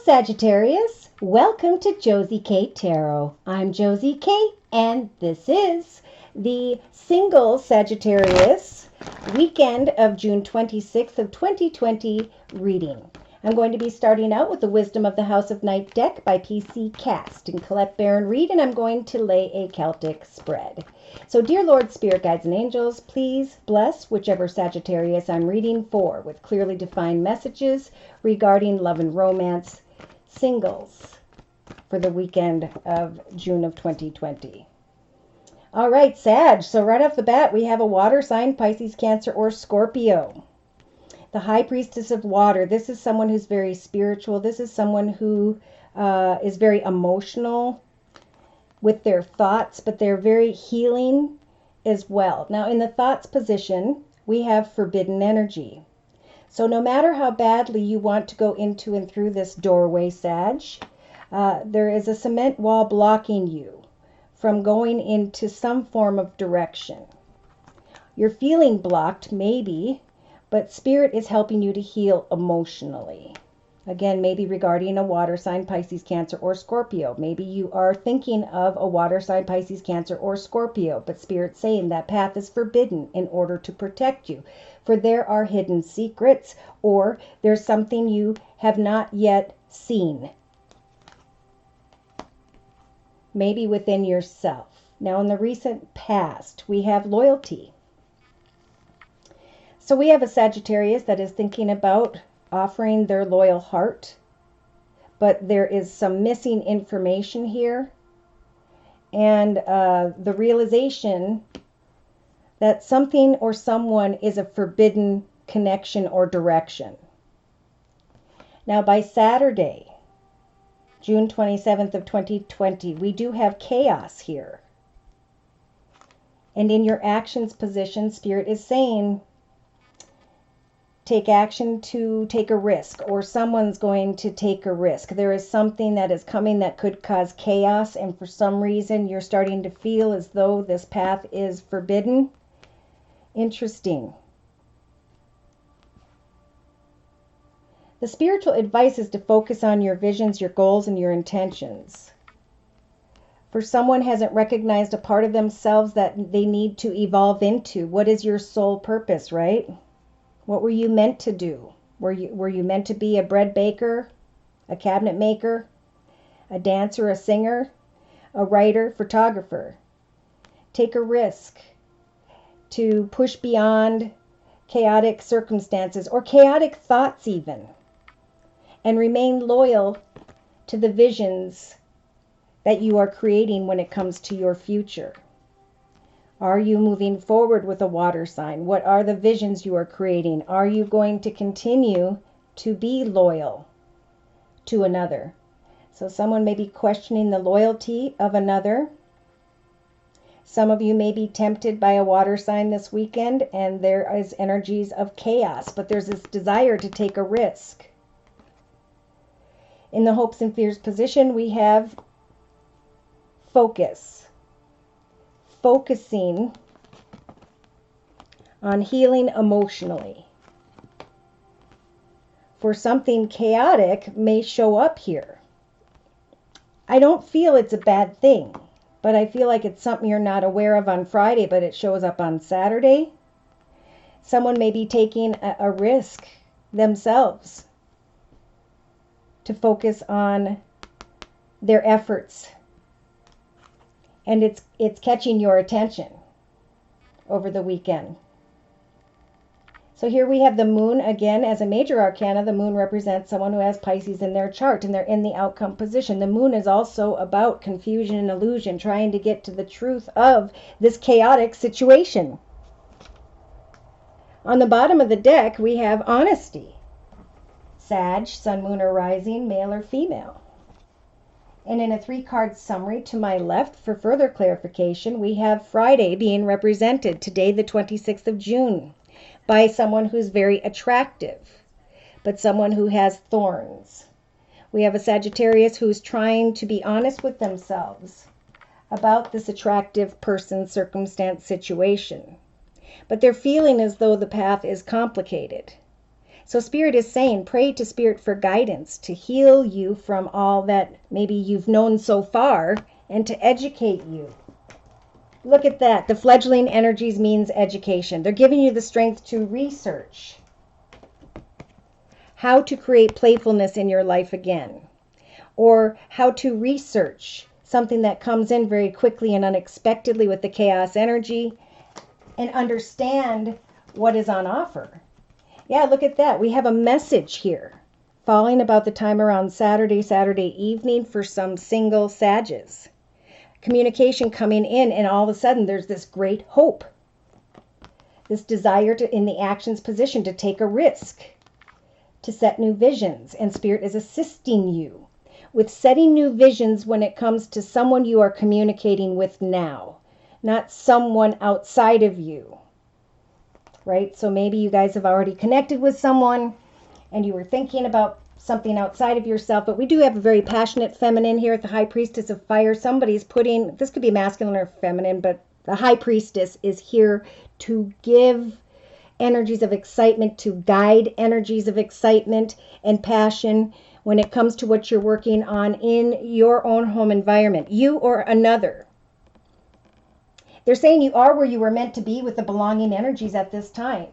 Sagittarius. Welcome to Josie K Tarot. I'm Josie K, and this is the single Sagittarius weekend of June 26th of 2020 reading. I'm going to be starting out with the Wisdom of the House of Night deck by PC Cast and Colette Baron Reed, and I'm going to lay a Celtic spread. So, dear Lord, Spirit Guides, and Angels, please bless whichever Sagittarius I'm reading for with clearly defined messages regarding love and romance singles for the weekend of June of 2020. All right, Sag. So right off the bat, we have a water sign, Pisces, Cancer, or Scorpio. The High Priestess of Water. This is someone who's very spiritual. This is someone who is very emotional with their thoughts, but they're very healing as well. Now, in the thoughts position, we have forbidden energy. So no matter how badly you want to go into and through this doorway, Sag, there is a cement wall blocking you from going into some form of direction. You're feeling blocked, maybe, but Spirit is helping you to heal emotionally. Again, maybe regarding a water sign, Pisces, Cancer, or Scorpio. Maybe you are thinking of a water sign, Pisces, Cancer, or Scorpio, but Spirit's saying that path is forbidden in order to protect you. For there are hidden secrets, or there's something you have not yet seen. Maybe within yourself. Now, in the recent past, we have loyalty. So we have a Sagittarius that is thinking about offering their loyal heart, but there is some missing information here, and the realization that something or someone is a forbidden connection or direction. Now, by Saturday, June 27th of 2020, we do have chaos here. And in your actions position, Spirit is saying, take action to take a risk, or someone's going to take a risk. There is something that is coming that could cause chaos, and for some reason you're starting to feel as though this path is forbidden. Interesting. The spiritual advice is to focus on your visions, your goals, and your intentions. For someone hasn't recognized a part of themselves that they need to evolve into. What is your soul purpose, right? What were you meant to do? Were you meant to be a bread baker, a cabinet maker, a dancer, a singer, a writer, photographer? Take a risk to push beyond chaotic circumstances or chaotic thoughts even, and remain loyal to the visions that you are creating when it comes to your future. Are you moving forward with a water sign? What are the visions you are creating? Are you going to continue to be loyal to another? So someone may be questioning the loyalty of another. Some of you may be tempted by a water sign this weekend, and there is energies of chaos, but there's this desire to take a risk. In the hopes and fears position, we have focus. Focusing on healing emotionally. For something chaotic may show up here. I don't feel it's a bad thing, but I feel like it's something you're not aware of on Friday, but it shows up on Saturday. Someone may be taking a risk themselves to focus on their efforts, and it's catching your attention over the weekend. So here we have the moon again as a major arcana. The moon represents someone who has Pisces in their chart, and they're in the outcome position. The moon is also about confusion and illusion, trying to get to the truth of this chaotic situation. On the bottom of the deck, we have honesty. Sag, sun, moon, or rising, male or female. And in a 3-card summary to my left, for further clarification, we have Friday being represented, today the 26th of June, by someone who's very attractive, but someone who has thorns. We have a Sagittarius who's trying to be honest with themselves about this attractive person, circumstance, situation. But they're feeling as though the path is complicated. So Spirit is saying, pray to Spirit for guidance to heal you from all that maybe you've known so far and to educate you. Look at that. The fledgling energies means education. They're giving you the strength to research how to create playfulness in your life again, or how to research something that comes in very quickly and unexpectedly with the chaos energy and understand what is on offer. Yeah, look at that. We have a message here falling about the time around Saturday evening for some single Sages. Communication coming in, and all of a sudden there's this great hope. This desire to, in the actions position, to take a risk, to set new visions, and Spirit is assisting you with setting new visions when it comes to someone you are communicating with now, not someone outside of you. Right? So maybe you guys have already connected with someone and you were thinking about something outside of yourself, but we do have a very passionate feminine here at the High Priestess of Fire. Somebody's putting, this could be masculine or feminine, but the High Priestess is here to give energies of excitement, to guide energies of excitement and passion when it comes to what you're working on in your own home environment, you or another. They're saying you are where you were meant to be with the belonging energies at this time.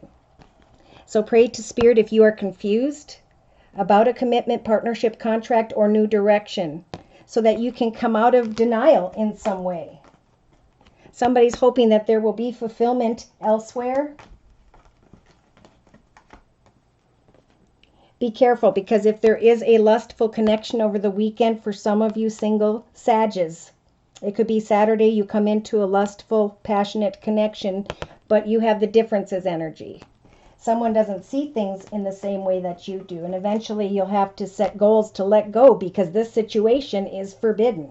So pray to Spirit if you are confused about a commitment, partnership, contract, or new direction, so that you can come out of denial in some way. Somebody's hoping that there will be fulfillment elsewhere. Be careful, because if there is a lustful connection over the weekend for some of you single Sages, it could be Saturday, you come into a lustful, passionate connection, but you have the differences energy. Someone doesn't see things in the same way that you do, and eventually you'll have to set goals to let go because this situation is forbidden.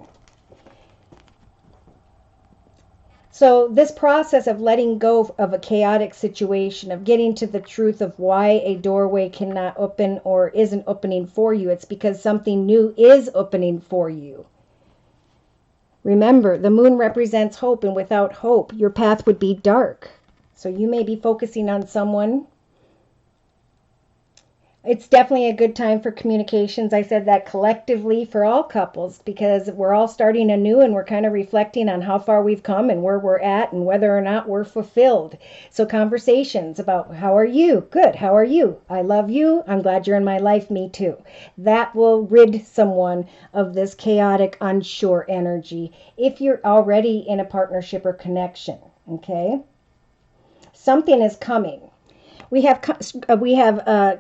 So this process of letting go of a chaotic situation, of getting to the truth of why a doorway cannot open or isn't opening for you, it's because something new is opening for you. Remember, the moon represents hope, and without hope, your path would be dark. So you may be focusing on someone. It's definitely a good time for communications. I said that collectively for all couples, because we're all starting anew and we're kind of reflecting on how far we've come and where we're at and whether or not we're fulfilled. So conversations about, how are you? Good. How are you? I love you. I'm glad you're in my life. Me too. That will rid someone of this chaotic, unsure energy if you're already in a partnership or connection. Okay? Something is coming. We have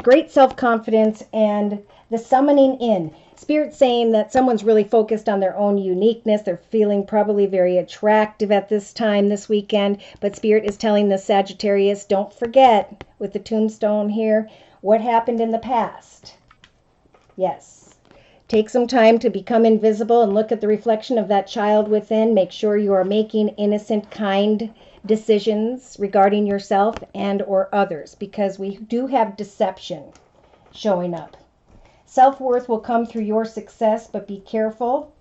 great self-confidence and the summoning in. Spirit saying that someone's really focused on their own uniqueness. They're feeling probably very attractive at this time this weekend. But Spirit is telling the Sagittarius, don't forget, with the tombstone here, what happened in the past. Yes. Take some time to become invisible and look at the reflection of that child within. Make sure you are making innocent, kind decisions regarding yourself and or others, because we do have deception showing up. Self-worth will come through your success, but be careful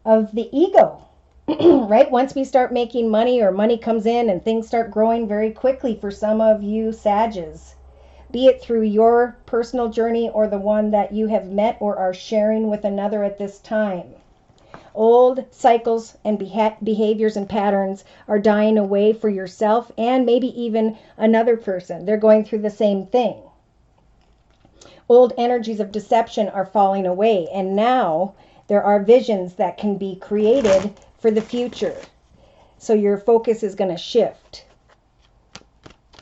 of the ego. Right? Once we start making money, or money comes in and things start growing very quickly for some of you Sages, be it through your personal journey or the one that you have met or are sharing with another at this time. Old cycles and behaviors and patterns are dying away for yourself and maybe even another person. They're going through the same thing. Old energies of deception are falling away, and now there are visions that can be created for the future. So your focus is going to shift.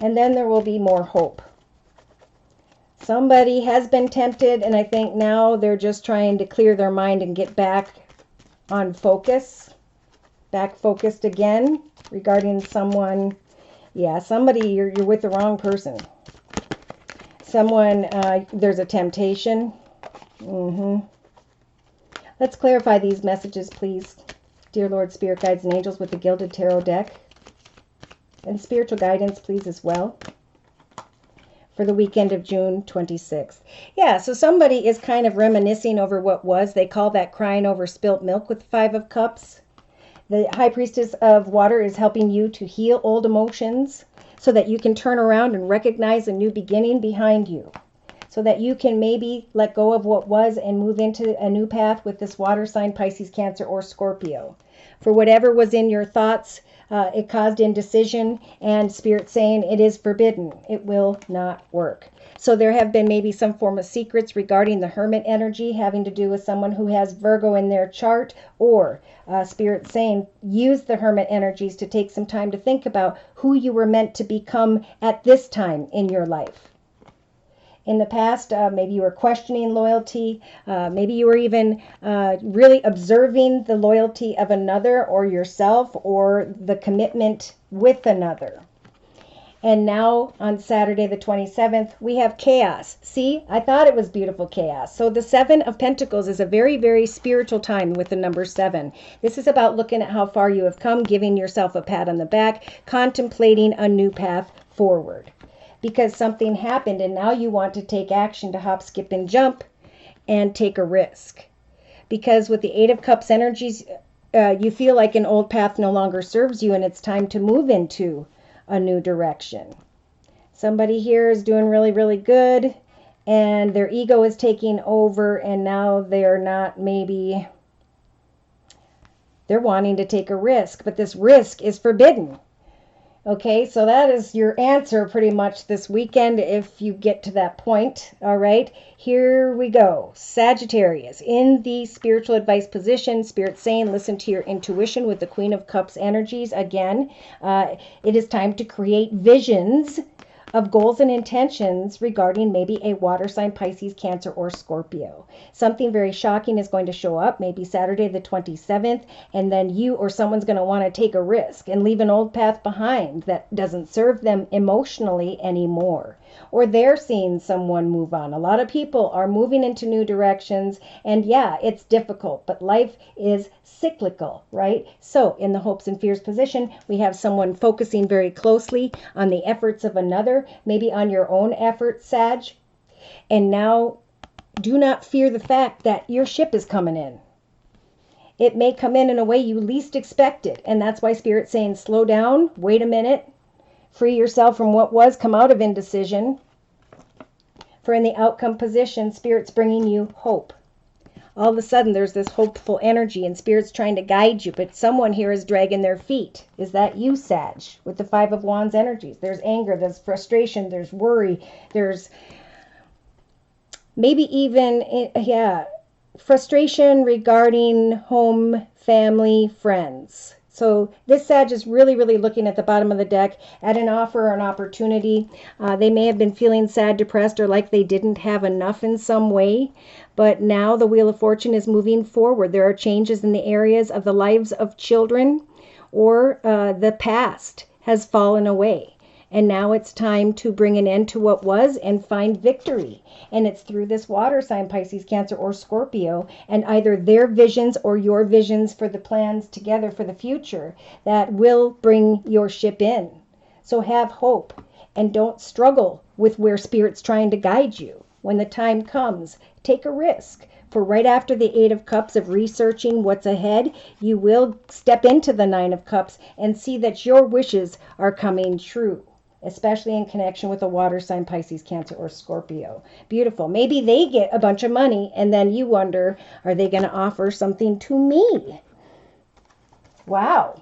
And then there will be more hope. Somebody has been tempted, and I think now they're just trying to clear their mind and get back on focus, back focused again regarding someone. Yeah, somebody, you're with the wrong person. Someone, there's a temptation. Let's clarify these messages, please. Dear Lord, Spirit, Guides, and Angels with the Gilded Tarot deck. And spiritual guidance, please, as well, for the weekend of June 26th. Yeah, so somebody is kind of reminiscing over what was. They call that crying over spilt milk with the Five of Cups. The High Priestess of Water is helping you to heal old emotions. so that you can turn around and recognize a new beginning behind you, so that you can maybe let go of what was and move into a new path with this water sign, Pisces, Cancer, or Scorpio. For whatever was in your thoughts, it caused indecision, and Spirit saying it is forbidden. It will not work. So there have been maybe some form of secrets regarding the Hermit energy having to do with someone who has Virgo in their chart, or Spirit saying use the Hermit energies to take some time to think about who you were meant to become at this time in your life. In the past, maybe you were questioning loyalty. Maybe you were even really observing the loyalty of another or yourself, or the commitment with another. And now on Saturday the 27th, we have chaos. See, I thought it was beautiful chaos. So the 7 of Pentacles is a very, very spiritual time with the number 7. This is about looking at how far you have come, giving yourself a pat on the back, contemplating a new path forward. Because something happened and now you want to take action to hop, skip, and jump and take a risk. Because with the 8 of Cups energies, you feel like an old path no longer serves you and it's time to move into a new direction. Somebody here is doing really, really good and their ego is taking over, and now they're not, maybe they're wanting to take a risk, but this risk is forbidden. Okay, so that is your answer pretty much this weekend if you get to that point. All right, here we go. Sagittarius, in the spiritual advice position, Spirit saying listen to your intuition with the Queen of Cups energies. Again, it is time to create visions of goals and intentions regarding maybe a water sign, Pisces, Cancer, or Scorpio. Something very shocking is going to show up, maybe Saturday the 27th, and then you or someone's going to want to take a risk and leave an old path behind that doesn't serve them emotionally anymore. Or they're seeing someone move on. A lot of people are moving into new directions, and yeah, it's difficult, but life is cyclical, right? So in the hopes and fears position, we have someone focusing very closely on the efforts of another, maybe on your own efforts, Sag. And now do not fear the fact that your ship is coming in. It may come in a way you least expect it, and that's why Spirit's saying slow down, wait a minute, free yourself from what was, come out of indecision. For in the outcome position, Spirit's bringing you hope. All of a sudden, there's this hopeful energy, and Spirit's trying to guide you, but someone here is dragging their feet. Is that you, Sag? With the 5 of Wands energies. There's anger, there's frustration, there's worry, there's maybe even, frustration regarding home, family, friends. So this Sag is really, really looking at the bottom of the deck at an offer or an opportunity. They may have been feeling sad, depressed, or like they didn't have enough in some way. But now the Wheel of Fortune is moving forward. There are changes in the areas of the lives of children, or the past has fallen away. And now it's time to bring an end to what was and find victory. And it's through this water sign, Pisces, Cancer, or Scorpio, and either their visions or your visions for the plans together for the future that will bring your ship in. So have hope and don't struggle with where Spirit's trying to guide you. When the time comes, take a risk. For right after the 8 of Cups of researching what's ahead, you will step into the 9 of Cups and see that your wishes are coming true, especially in connection with a water sign, Pisces, Cancer, or Scorpio. Beautiful. Maybe they get a bunch of money and then you wonder, are they going to offer something to me? Wow.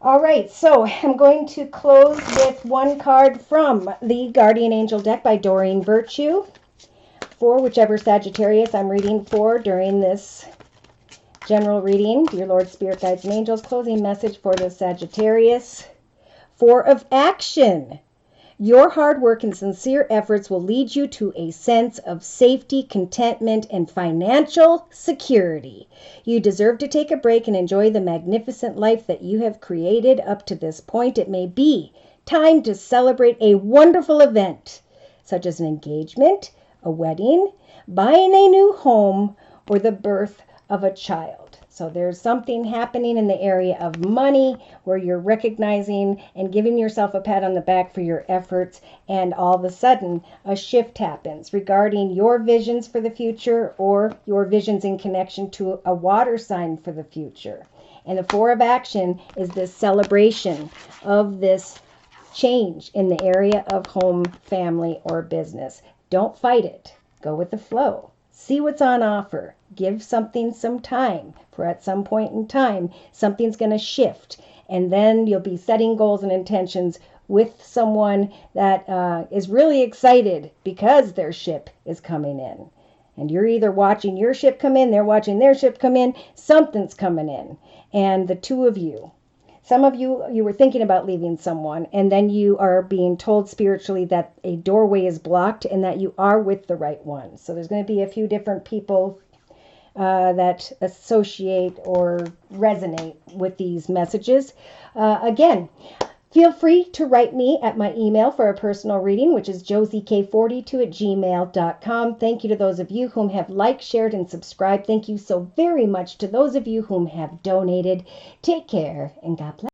All right, so I'm going to close with one card from the Guardian Angel deck by Doreen Virtue for whichever Sagittarius I'm reading for during this general reading. Dear Lord, Spirit, Guides, and Angels, closing message for the Sagittarius. 4 of Action. Your hard work and sincere efforts will lead you to a sense of safety, contentment, and financial security. You deserve to take a break and enjoy the magnificent life that you have created up to this point. It may be time to celebrate a wonderful event, such as an engagement, a wedding, buying a new home, or the birth of a child. So there's something happening in the area of money where you're recognizing and giving yourself a pat on the back for your efforts, and all of a sudden a shift happens regarding your visions for the future or your visions in connection to a water sign for the future. And the Four of Action is this celebration of this change in the area of home, family, or business. Don't fight it. Go with the flow. See what's on offer. Give something some time, for at some point in time, something's going to shift. And then you'll be setting goals and intentions with someone that is really excited because their ship is coming in. And you're either watching your ship come in, they're watching their ship come in, something's coming in. And the two of you, some of you were thinking about leaving someone, and then you are being told spiritually that a doorway is blocked and that you are with the right one. So there's going to be a few different people that associate or resonate with these messages. Again, feel free to write me at my email for a personal reading, which is josiek42@gmail.com. Thank you to those of you whom have liked, shared, and subscribed. Thank you so very much to those of you whom have donated. Take care, and God bless.